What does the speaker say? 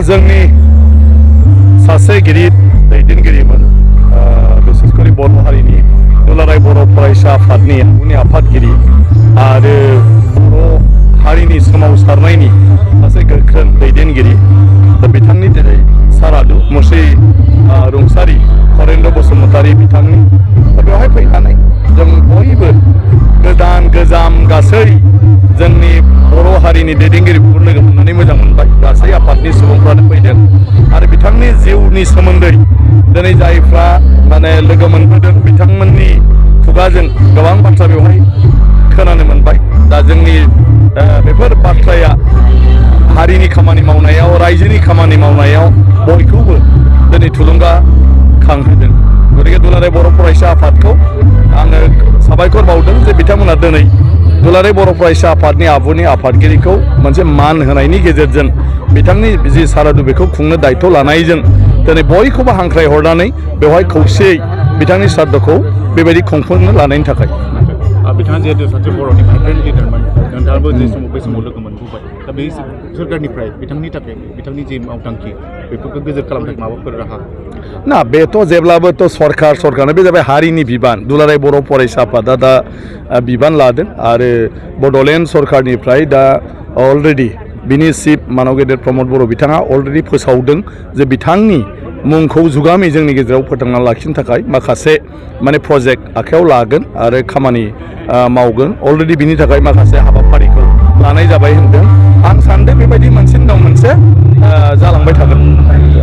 जोंनि सासे गिदिर दैदेनगिरिमोन बिसेसकरि बर' हारिनि दुलाराय बर' फरायसा आफादनि उनि आफादगिरि आरो बर' हारिनि सोमावसारनायनि सासे गोख्रों दैदेनगिरि दा बिथांनि दिनै सारादु मुस्रि रुंसारि हरेन्द्र बसुमतारी बिथांनि बेवहाय फैनानै जों बयबो गोदान गोजाम गासै जोंनि बर' हारिनि दैदेनगिरिफोरखौ लोगो मोननानै मोजां मोनबाय गासै आफादनि सुबुंफ्रानो फैदों आरो बिथांनि जिउनि सोमोन्दै दिनै जायफ्रा माने लोगो मोनबोदों बिथांमोननि खुगाजों गोबां बाथ्रा बेवहाय खोनानो मोनबाय दा जोंनि बेफोर बाथ्राया हारिनि खामानि मावनायाव रायजोनि खामानि मावनायाव बयखौबो दिनै थुलुंगा खांहोदों गतिके दुलाराय बर' फरायसा आफादखौ आङो साबायखर बावदों जे बिथांमोना दिनै दुलाराय बर' फरायसा आफादनि आबुनि आफादगिरिखौ मोनसे मान होनायनि गेजेरजों बिथांनि जि सारादु बेखौ खुंनो दायथ' लानायजों दिनै बयखौबो हांख्रायहरनानै बेवहाय खौसेयै बिथांनि सारादुखौ बेबायदि खुंफुंनो लानायनि थाखाय बिथाङा जिहेतु सासे बर'नि भाइब्रेन्ट लिडारमोन नोंथाङाबो जे समाव बै समाव लोगो मोनबोबाय दा बे सोरखारनिफ्राय बिथांनि थाखाय बिथांनि जे मावथांखि बेफोरखौ गोजोर खालामनो थाखाय माबाफोर राहा ना बेथ' जेब्लाबोथ' सरकारनो बे जाबाय हारिनि बिबान दुलाराय बर' फरायसा आफादा दा बिबान लादों आरो बड'लेण्ड सरकारनिफ्राय दा अलरेडि बिनि चिफ मानव गेदेर प्रमद बर' बिथाङा अलरेडि फोसावदों जे बिथांनि मुंखौ जुगामि जोंनि गेजेराव फोथांना लाखिनो थाखाय माखासे माने प्रजेक्ट आखायाव लागोन आरो खामानि मावगोन अलरेडि बिनि थाखाय माखासे हाबाफारिखौ लानाय जाबाय होनदों आं सानदों बेबायदि मोनसे उनाव मोनसे जालांबाय थागोन